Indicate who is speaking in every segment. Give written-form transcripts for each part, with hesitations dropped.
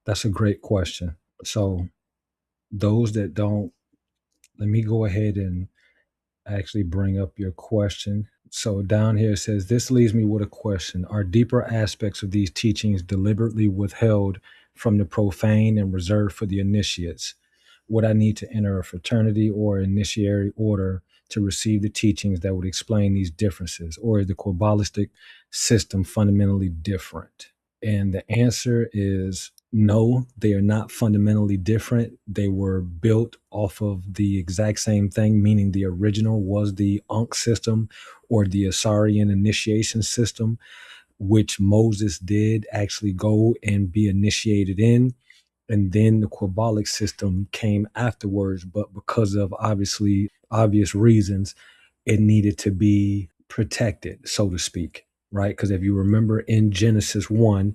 Speaker 1: That's a great question. So those that don't, let me go ahead and actually bring up your question. So down here it says, this leaves me with a question. Are deeper aspects of these teachings deliberately withheld from the profane and reserved for the initiates? Would I need to enter a fraternity or initiatory order to receive the teachings that would explain these differences? Or is the Kabbalistic system fundamentally different? And the answer is no, they are not fundamentally different. They were built off of the exact same thing, meaning the original was the Ankh system or the Ausarian initiation system, which Moses did actually go and be initiated in. And then the Kabbalic system came afterwards, but because of obviously obvious reasons, it needed to be protected, so to speak, right? Because if you remember in Genesis 1,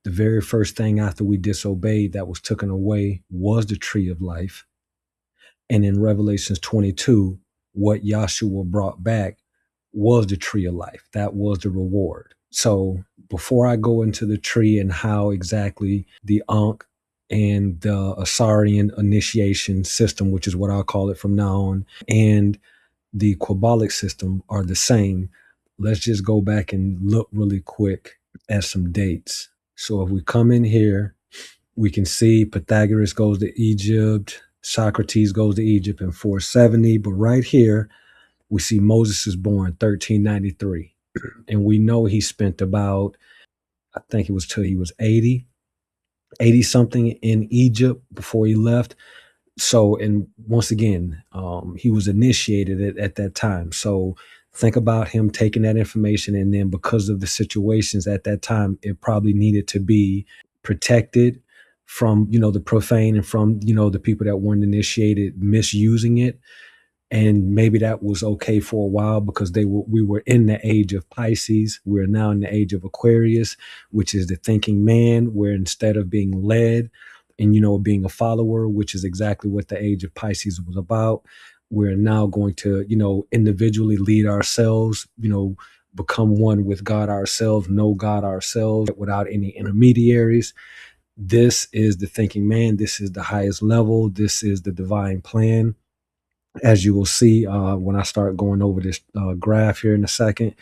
Speaker 1: the very first thing after we disobeyed that was taken away was the tree of life. And in Revelations 22, what Yahshua brought back was the tree of life. That was the reward. So before I go into the tree and how exactly the Ankh and the Ausarian initiation system, which is what I'll call it from now on, and the Kabbalic system are the same, let's just go back and look really quick at some dates. So if we come in here, we can see Pythagoras goes to Egypt, Socrates goes to Egypt in 470, but right here we see Moses is born 1393, and we know he spent about, I think it was till he was 80 something in Egypt before he left. So, and once again, he was initiated at that time. So think about him taking that information, and then because of the situations at that time, it probably needed to be protected from, the profane and from, the people that weren't initiated misusing it. And maybe that was okay for a while because we were in the age of Pisces. We're now in the age of Aquarius, which is the thinking man, where instead of being led and being a follower, which is exactly what the age of Pisces was about, we're now going to individually lead ourselves, become one with God ourselves, know God ourselves without any intermediaries. This is the thinking man. This is the highest level. This is the divine plan, as you will see when I start going over this graph here in a second.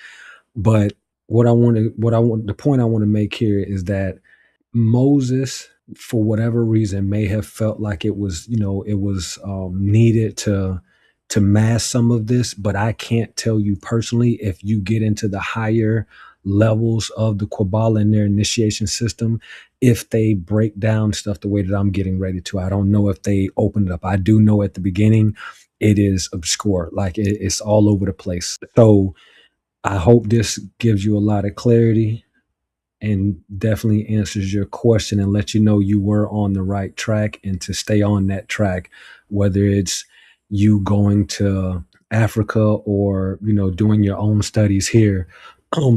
Speaker 1: But the point I want to make here is that Moses, for whatever reason, may have felt like it was, needed to mask some of this. But I can't tell you personally, if you get into the higher levels of the Kabbalah and their initiation system, if they break down stuff the way that I'm getting ready to. I don't know if they open it up. I do know at the beginning it is obscure, like it's all over the place. So I hope this gives you a lot of clarity and definitely answers your question and let you know you were on the right track and to stay on that track, whether it's you going to Africa or doing your own studies here,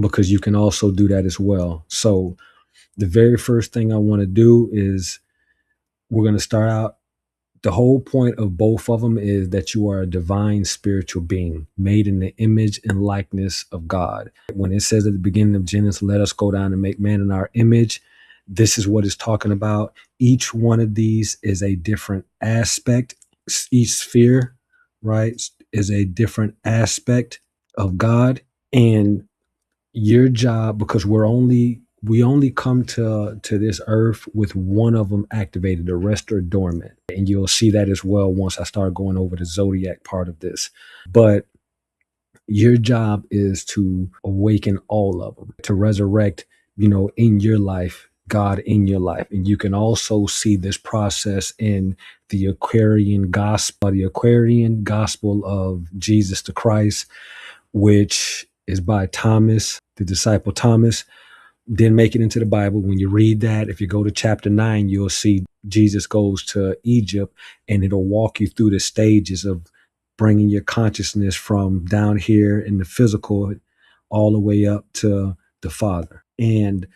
Speaker 1: because you can also do that as well. So the very first thing I want to do is we're going to start out. The whole point of both of them is that you are a divine spiritual being made in the image and likeness of God. When it says at the beginning of Genesis, let us go down and make man in our image, this is what it's talking about. Each one of these is a different aspect. Each sphere, right, is a different aspect of God. And your job, because we only come to this earth with one of them activated, the rest are dormant, and you'll see that as well once I start going over the zodiac part of this. But your job is to awaken all of them, to resurrect, in your life, God in your life. And you can also see this process in the Aquarian gospel of Jesus the Christ, which is by Thomas, the disciple Thomas. Didn't make it into the Bible. When you read that, if you go to chapter 9, you'll see Jesus goes to Egypt, and it'll walk you through the stages of bringing your consciousness from down here in the physical all the way up to the Father. And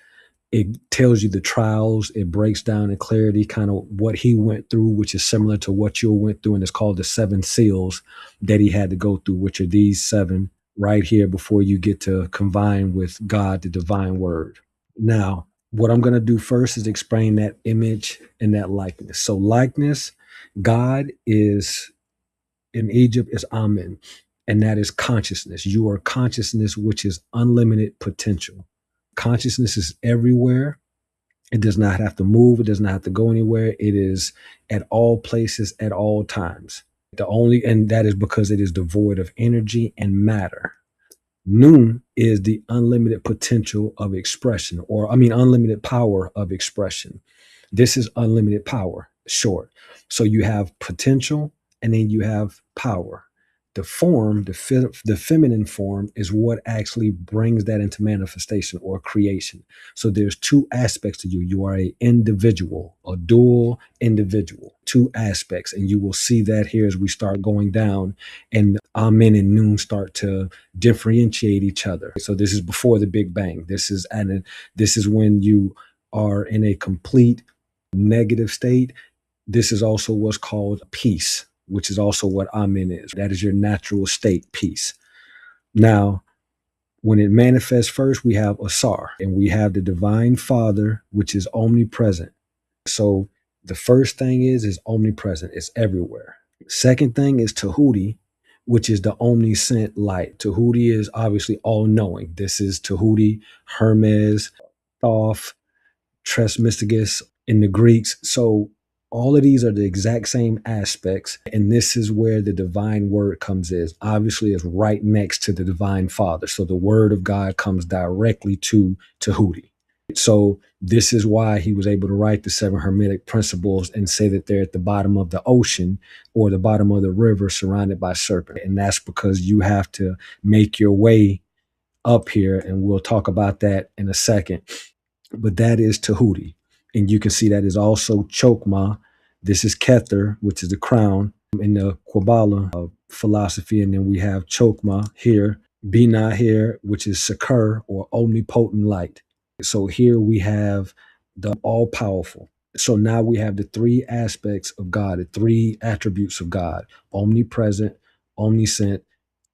Speaker 1: it tells you the trials. It breaks down in clarity kind of what he went through, which is similar to what you went through. And it's called the 7 seals that he had to go through, which are these 7 right here before you get to combine with God, the divine word. Now, what I'm going to do first is explain that image and that likeness. So likeness, God is in Egypt is Amen, and that is consciousness. You are consciousness, which is unlimited potential. Consciousness is everywhere. It does not have to move. It does not have to go anywhere. It is at all places at all times. And that is because it is devoid of energy and matter. Noon is the unlimited potential of expression, or I mean, unlimited power of expression. This is unlimited power, short. So you have potential and then you have power. The form, the feminine form, is what actually brings that into manifestation or creation. So there's two aspects to you. You are an individual, a dual individual, two aspects. And you will see that here as we start going down and Amen and Noon start to differentiate each other. So this is before the Big Bang. This is when you are in a complete negative state. This is also what's called peace, which is also what Amen is. That is your natural state, peace. Now, when it manifests first, we have Asar, and we have the Divine Father, which is omnipresent. So the first thing is omnipresent. It's everywhere. Second thing is Tahuti, which is the omniscient light. Tahuti is obviously all-knowing. This is Tahuti, Hermes, Thoth, Trismegistus in the Greeks. So all of these are the exact same aspects. And this is where the divine word comes in. Obviously, it's right next to the divine father. So the word of God comes directly to Tahuti. So this is why he was able to write the seven Hermetic principles and say that they're at the bottom of the ocean or the bottom of the river surrounded by serpent. And that's because you have to make your way up here. And we'll talk about that in a second. But that is Tahuti. And you can see that is also Chokmah. This is Kether, which is the crown in the Kabbalah philosophy. And then we have Chokmah here, Binah here, which is Sakur or omnipotent light. So here we have the all powerful. So now we have the three aspects of God, the three attributes of God: omnipresent, omniscient,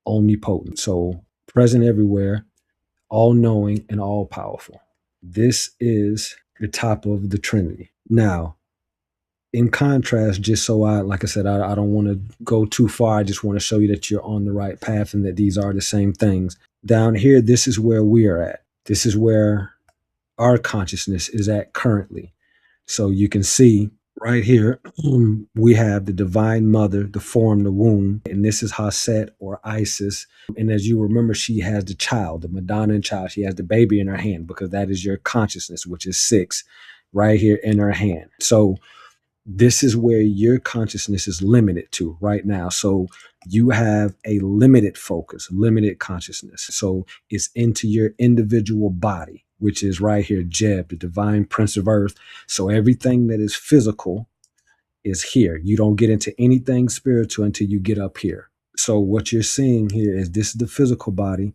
Speaker 1: omnipotent. So present everywhere, all knowing, and all powerful. This is the top of the Trinity. Now, in contrast, just so like I said, I don't want to go too far. I just want to show you that you're on the right path and that these are the same things. Down here, this is where we are at. This is where our consciousness is at currently. So you can see right here, we have the Divine Mother, the form, the womb, and this is Haset or Isis. And as you remember, she has the child, the Madonna child. She has the baby in her hand because that is your consciousness, which is 6, right here in her hand. So this is where your consciousness is limited to right now. So you have a limited focus, limited consciousness. So it's into your individual body, which is right here, Jeb, the divine prince of earth. So everything that is physical is here. You don't get into anything spiritual until you get up here. So what you're seeing here is this is the physical body.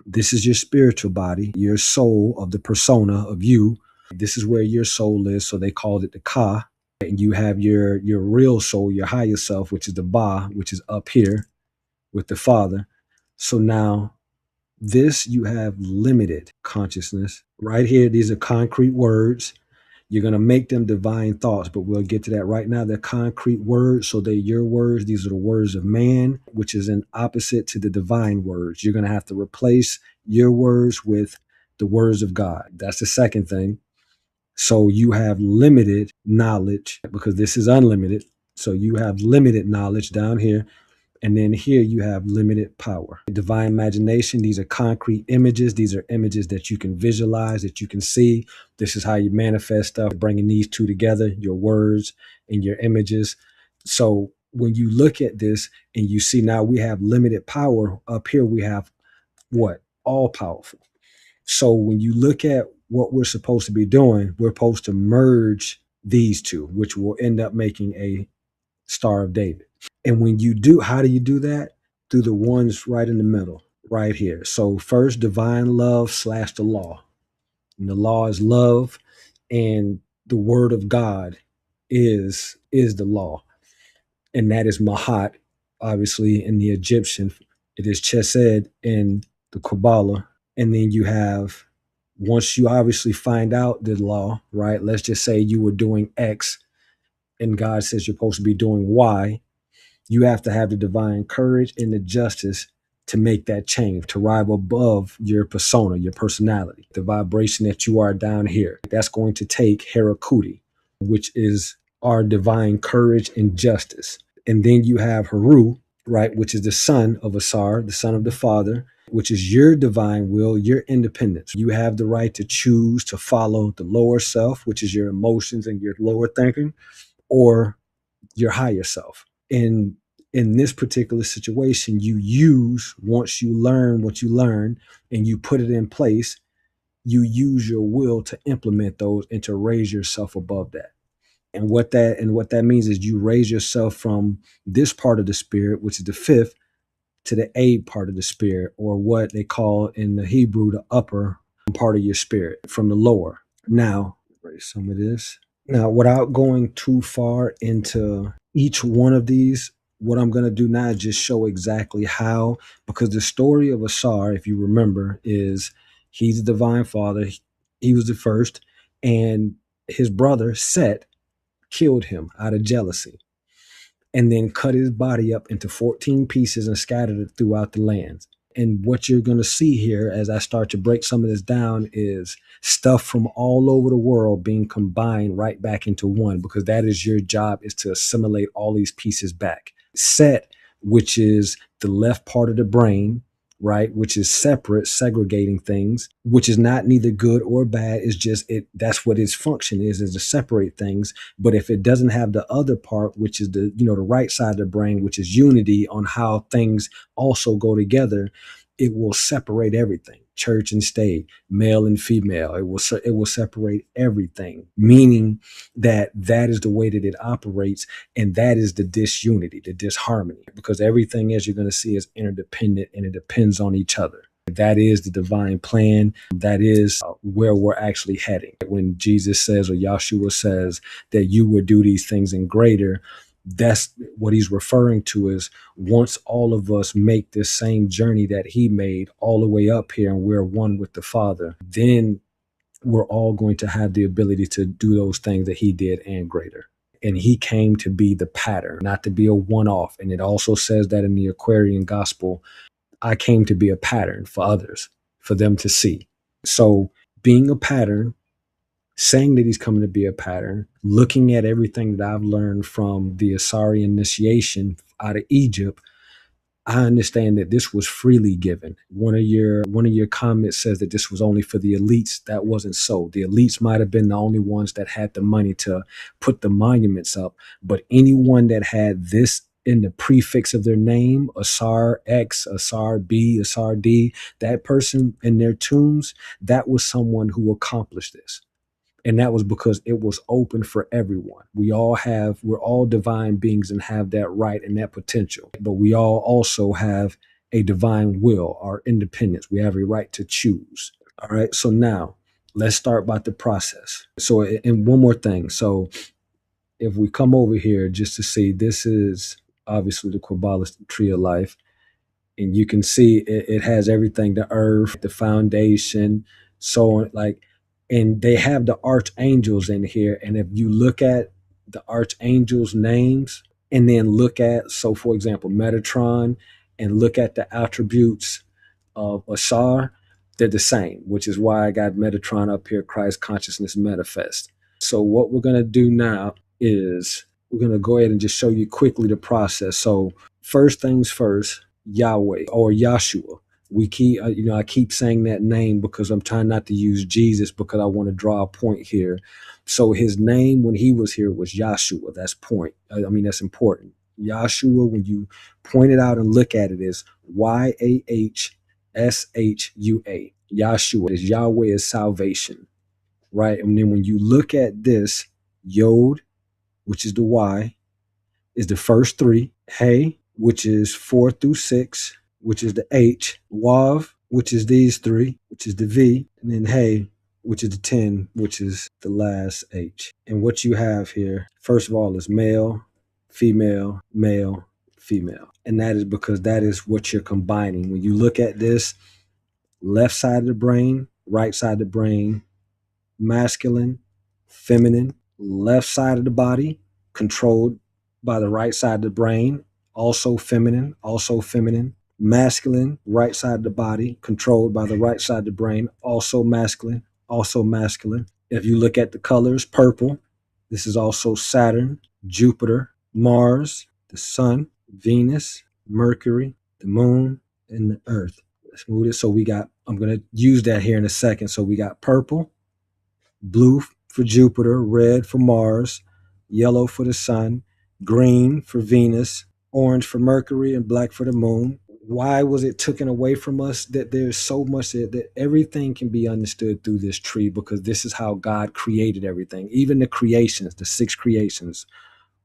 Speaker 1: This is your spiritual body, your soul of the persona of you. This is where your soul is. So they called it the Ka. And you have your real soul, your higher self, which is the Ba, which is up here with the Father. So now this, you have limited consciousness. Right here, these are concrete words. You're going to make them divine thoughts, but we'll get to that right now. They're concrete words, so they're your words. These are the words of man, which is an opposite to the divine words. You're going to have to replace your words with the words of God. That's the second thing. So you have limited knowledge because this is unlimited. So you have limited knowledge down here. And then here you have limited power. Divine imagination, these are concrete images. These are images that you can visualize, that you can see. This is how you manifest stuff, bringing these two together, your words and your images. So when you look at this and you see now we have limited power, up here we have what? All powerful. So when you look at what we're supposed to be doing, we're supposed to merge these two, which will end up making a Star of David. And when you do, how do you do that? Through the ones right in the middle, right here. So first, divine love / the law. And the law is love, and the word of God is the law. And that is Mahat, obviously, in the Egyptian. It is Chesed in the Kabbalah. And then you have once you obviously find out the law, right? Let's just say you were doing X and God says you're supposed to be doing Y. You have to have the divine courage and the justice to make that change, to rise above your persona, your personality, the vibration that you are down here. That's going to take Herakuti, which is our divine courage and justice. And then you have Haru, right, which is the son of Asar, the son of the father, which is your divine will, your independence. You have the right to choose to follow the lower self, which is your emotions and your lower thinking, or your higher self. In this particular situation, you use, once you learn what you learn and you put it in place, you use your will to implement those and to raise yourself above that. And what that means is you raise yourself from this part of the spirit, which is the fifth, to the eighth part of the spirit, or what they call in the Hebrew the upper part of your spirit from the lower. Now, erase some of this. Now, without going too far into each one of these, what I'm going to do now is just show exactly how, because the story of Asar, if you remember, is he's the divine father. He was the first, and his brother Set killed him out of jealousy and then cut his body up into 14 pieces and scattered it throughout the lands. And what you're going to see here as I start to break some of this down is stuff from all over the world being combined right back into one, because that is your job, is to assimilate all these pieces back. Set, which is the left part of the brain, right, which is separate, segregating things, which is not neither good or bad. It's just that's what its function is to separate things. But if it doesn't have the other part, which is the right side of the brain, which is unity on how things also go together, it will separate everything, church and state, male and female. It will separate everything, meaning that is the way that it operates, and that is the disunity, the disharmony, because everything, as you're going to see, is interdependent and it depends on each other. That is the divine plan. That is where we're actually heading. When Jesus says, or Yahshua says, that you would do these things in greater, that's what he's referring to, is once all of us make this same journey that he made all the way up here and we're one with the Father, then we're all going to have the ability to do those things that he did and greater. And he came to be the pattern, not to be a one-off. And it also says that in the Aquarian gospel, I came to be a pattern for others, for them to see. So being a pattern, saying that he's coming to be a pattern, looking at everything that I've learned from the Ausarian initiation out of Egypt, I understand that this was freely given. One of your comments says that this was only for the elites. That wasn't so. The elites might have been the only ones that had the money to put the monuments up, but anyone that had this in the prefix of their name, Asar X, Asar B, Asar D, that person in their tombs, that was someone who accomplished this. And that was because it was open for everyone. We're all divine beings and have that right and that potential. But we all also have a divine will, our independence. We have a right to choose. All right. So now let's start about the process. So, and one more thing. So if we come over here just to see, this is obviously the Kabbalistic Tree of Life. And you can see it has everything, the earth, the foundation, so on, and they have the archangels in here. And if you look at the archangels' names and then look at, so for example, Metatron, and look at the attributes of Asar, they're the same, which is why I got Metatron up here, Christ consciousness manifest. So what we're going to do now is we're going to go ahead and just show you quickly the process. So first things first, Yahweh or Yahshua. We keep, I keep saying that name because I'm trying not to use Jesus, because I want to draw a point here. So his name when he was here was Yahshua. That's point. That's important. Yahshua, when you point it out and look at it, is Yahshua. Yahshua is Yahweh is salvation, right? And then when you look at this, Yod, which is the Y, is the first three. Hey, which is 4 through 6, which is the H. Wav, which is these three, which is the V. And then Hey, which is the 10, which is the last H. And what you have here, first of all, is male, female, male, female. And that is because that is what you're combining. When you look at this, left side of the brain right side of the brain, masculine, feminine, left side of the body, controlled by the right side of the brain, also feminine, masculine, right side of the body, controlled by the right side of the brain, also masculine, also masculine. If you look at the colors, purple, this is also Saturn, Jupiter, Mars, the Sun, Venus, Mercury, the Moon, and the Earth. Let's move it. So we got, I'm going to use that here in a second. So we got purple, blue for Jupiter, red for Mars, yellow for the Sun, green for Venus, orange for Mercury, and black for the Moon. Why was it taken away from us? That there's so much that everything can be understood through this tree, because this is how God created everything. Even the creations, the six creations,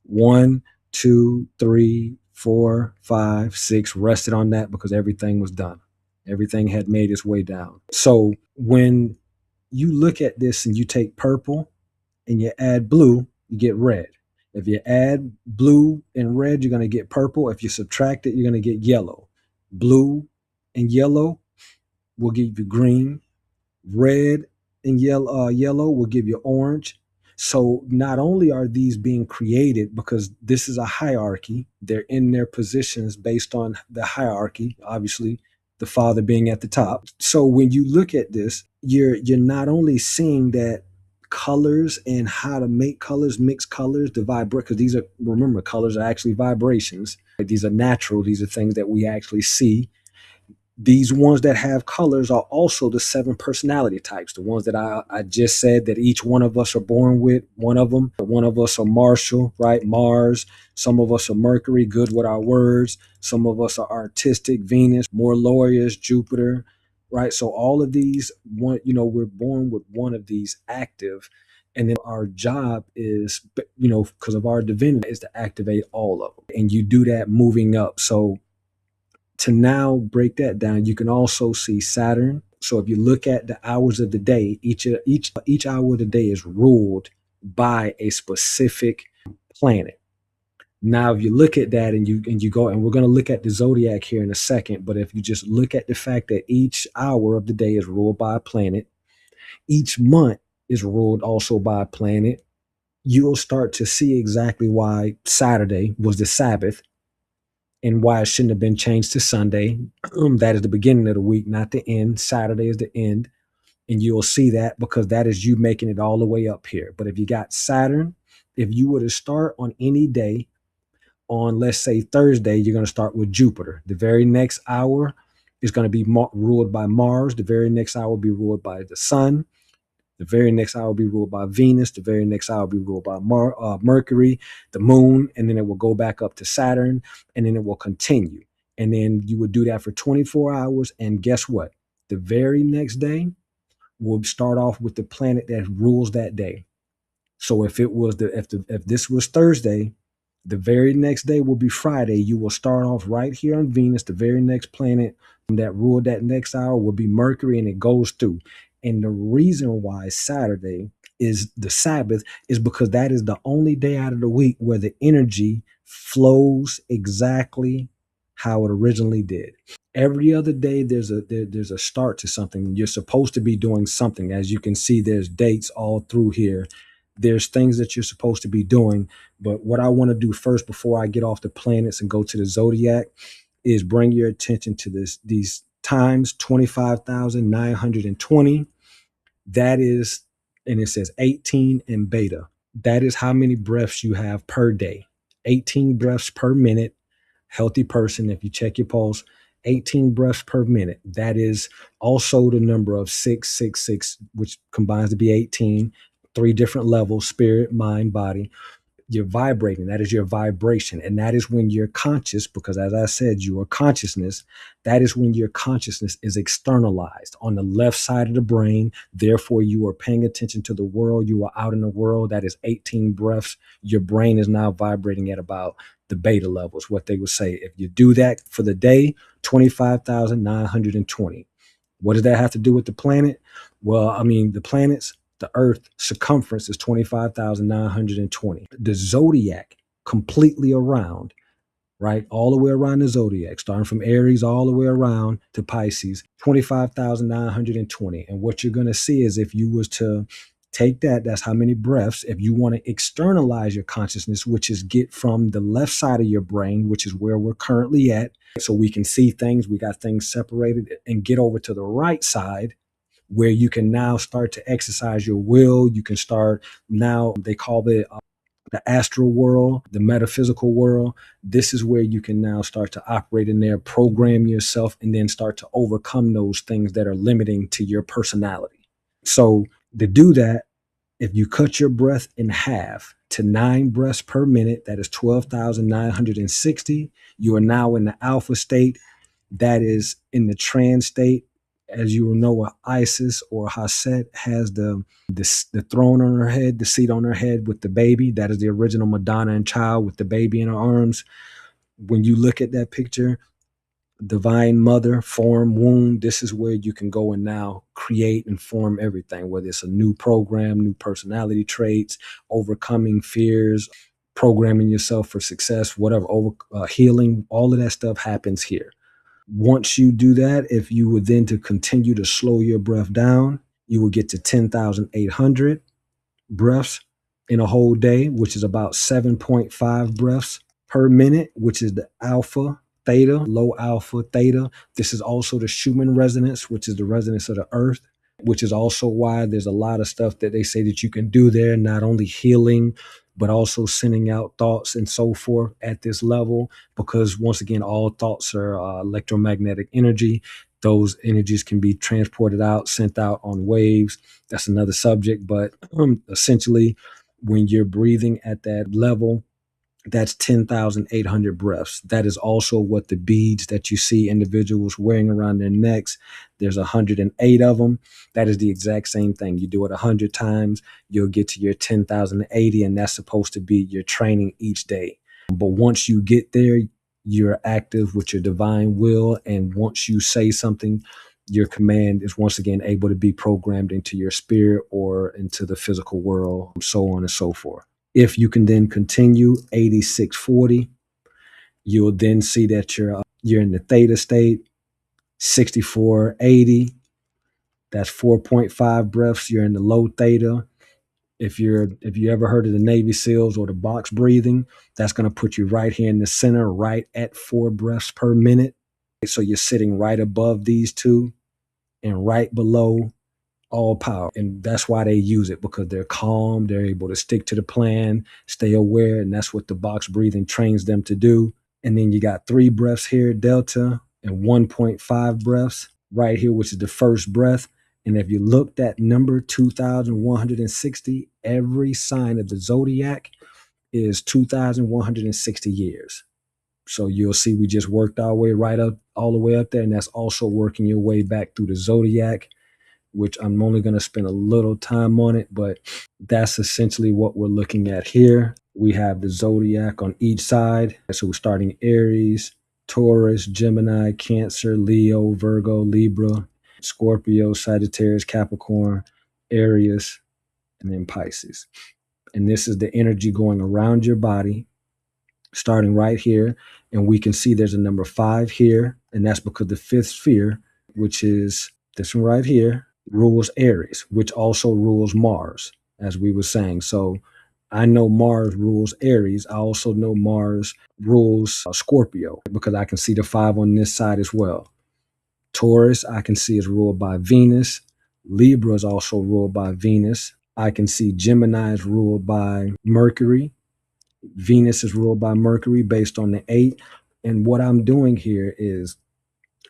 Speaker 1: 1, 2, 3, 4, 5, 6, rested on that because everything was done. Everything had made its way down. So when you look at this and you take purple and you add blue, you get red. If you add blue and red, you're going to get purple. If you subtract it, you're going to get yellow. Blue and yellow will give you green. Red and yellow will give you orange. So not only are these being created, because this is a hierarchy, they're in their positions based on the hierarchy, obviously the father being at the top. So when you look at this, you're not only seeing that colors and how to make colors, mix colors, the vibrate, because these are, remember, colors are actually vibrations. These are natural. These are things that we actually see. These ones that have colors are also the 7 personality types, the ones that I just said that each one of us are born with. One of us are Marshall, right? Mars. Some of us are Mercury, good with our words. Some of us are artistic, Venus, more lawyers, Jupiter, right? So all of these, we're born with one of these active. And then our job is, because of our divinity, is to activate all of them. And you do that moving up. So to now break that down, you can also see Saturn. So if you look at the hours of the day, each hour of the day is ruled by a specific planet. Now, if you look at that and you go, and we're going to look at the zodiac here in a second, but if you just look at the fact that each hour of the day is ruled by a planet, each month is ruled also by a planet, you'll start to see exactly why Saturday was the Sabbath and why it shouldn't have been changed to Sunday. That is the beginning of the week, not the end. Saturday is the end. And you'll see that because that is you making it all the way up here. But if you got Saturn, if you were to start on any day on, let's say, Thursday, you're going to start with Jupiter. The very next hour is going to be ruled by Mars. The very next hour will be ruled by the Sun. The very next hour will be ruled by Venus. The very next hour will be ruled by Mercury, the Moon, and then it will go back up to Saturn, and then it will continue. And then you would do that for 24 hours. And guess what? The very next day will start off with the planet that rules that day. So if this was Thursday, the very next day will be Friday. You will start off right here on Venus. The very next planet that ruled that next hour will be Mercury, and it goes through. And the reason why Saturday is the Sabbath is because that is the only day out of the week where the energy flows exactly how it originally did. Every other day there's a start to something. You're supposed to be doing something. As you can see, there's dates all through here. There's things that you're supposed to be doing. But what I want to do first before I get off the planets and go to the zodiac is bring your attention to these times, 25,920. That is, and it says 18 in beta. That is how many breaths you have per day. 18 breaths per minute. Healthy person, if you check your pulse, 18 breaths per minute. That is also the number of 666, which combines to be 18, 3 different levels: spirit, mind, body. You're vibrating. That is your vibration. And that is when you're conscious, because as I said, you are consciousness. That is when your consciousness is externalized on the left side of the brain. Therefore, you are paying attention to the world. You are out in the world. That is 18 breaths. Your brain is now vibrating at about the beta levels, what they would say. If you do that for the day, 25,920. What does that have to do with the planet? Well, I mean, the planets, the Earth circumference is 25,920. The zodiac completely around right? All the way around the zodiac, starting from Aries all the way around to Pisces, 25,920. And what you're going to see is if you was to take that, that's how many breaths. If you want to externalize your consciousness, which is get from the left side of your brain, which is where we're currently at, so we can see things, we got things separated, and get over to the right side where you can now start to exercise your will. You can start now, they call it the astral world, the metaphysical world. This is where you can now start to operate in there, program yourself, and then start to overcome those things that are limiting to your personality. So to do that, if you cut your breath in half to 9 breaths per minute, that is 12,960, you are now in the alpha state. That is in the trance state. As you will know, Isis or Haset has the throne on her head, the seat on her head with the baby. That is the original Madonna and child with the baby in her arms. When you look at that picture, divine mother, form, womb, this is where you can go and now create and form everything, whether it's a new program, new personality traits, overcoming fears, programming yourself for success, whatever, healing, all of that stuff happens here. Once you do that, if you were then to continue to slow your breath down, you will get to 10,800 breaths in a whole day, which is about 7.5 breaths per minute, which is the alpha, theta, low alpha, theta. This is also the Schumann resonance, which is the resonance of the earth, which is also why there's a lot of stuff that they say that you can do there, not only healing, but also sending out thoughts and so forth at this level, because once again, all thoughts are electromagnetic energy. Those energies can be transported out, sent out on waves. That's another subject, but essentially, when you're breathing at that level, that's 10,800 breaths. That is also what the beads that you see individuals wearing around their necks, there's 108 of them. That is the exact same thing. You do it 100 times, you'll get to your 10,080, and that's supposed to be your training each day. But once you get there, you're active with your divine will. And once you say something, your command is once again able to be programmed into your spirit or into the physical world, so on and so forth. If you can then continue 8640, you'll then see that you're in the theta state. 6480, that's 4.5 breaths. You're in the low theta. If you ever heard of the Navy SEALs or the box breathing, that's going to put you right here in the center, right at 4 breaths per minute. So you're sitting right above these two and right below all power. And that's why they use it, because they're calm, they're able to stick to the plan, stay aware, and that's what the box breathing trains them to do. And then you got 3 breaths here, delta, and 1.5 breaths right here, which is the first breath. And if you looked at number 2,160, every sign of the zodiac is 2,160 years. So you'll see we just worked our way right up, all the way up there, and that's also working your way back through the zodiac, which I'm only going to spend a little time on it, but that's essentially what we're looking at here. We have the zodiac on each side. So we're starting Aries, Taurus, Gemini, Cancer, Leo, Virgo, Libra, Scorpio, Sagittarius, Capricorn, Aries, and then Pisces. And this is the energy going around your body, starting right here. And we can see there's a number 5 here, and that's because the 5th sphere, which is this one right here, rules Aries, which also rules Mars, as we were saying. So I know Mars rules Aries. I also know Mars rules Scorpio, because I can see the 5 on this side as well. Taurus, I can see is ruled by Venus. Libra is also ruled by Venus. I can see Gemini is ruled by Mercury. Venus is ruled by Mercury based on the 8. And what I'm doing here is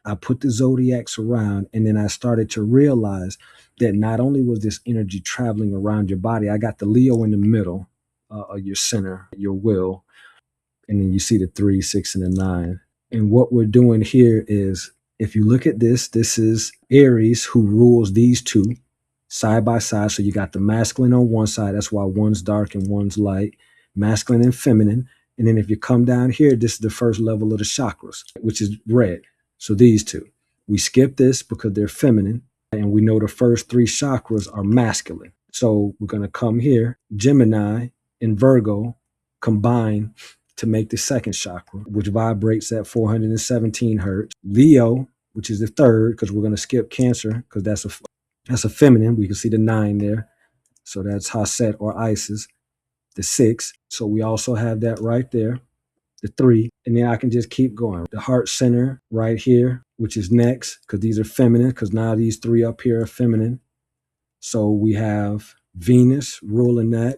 Speaker 1: I put the zodiacs around, and then I started to realize that not only was this energy traveling around your body, I got the Leo in the middle of your center, your will, and then you see the 3, 6, and the 9. And what we're doing here is, if you look at this, this is Aries, who rules these two side by side. So you got the masculine on one side. That's why one's dark and one's light, masculine and feminine. And then if you come down here, this is the first level of the chakras, which is red. So these two. We skip this because they're feminine, and we know the first 3 chakras are masculine. So we're going to come here. Gemini and Virgo combine to make the second chakra, which vibrates at 417 hertz. Leo, which is the third, because we're going to skip Cancer, because that's a feminine. We can see the 9 there. So that's Haset or Isis, the 6. So we also have that right there, the 3. And then I can just keep going. The heart center right here, which is next, because these are feminine, because now these 3 up here are feminine. So we have Venus ruling that.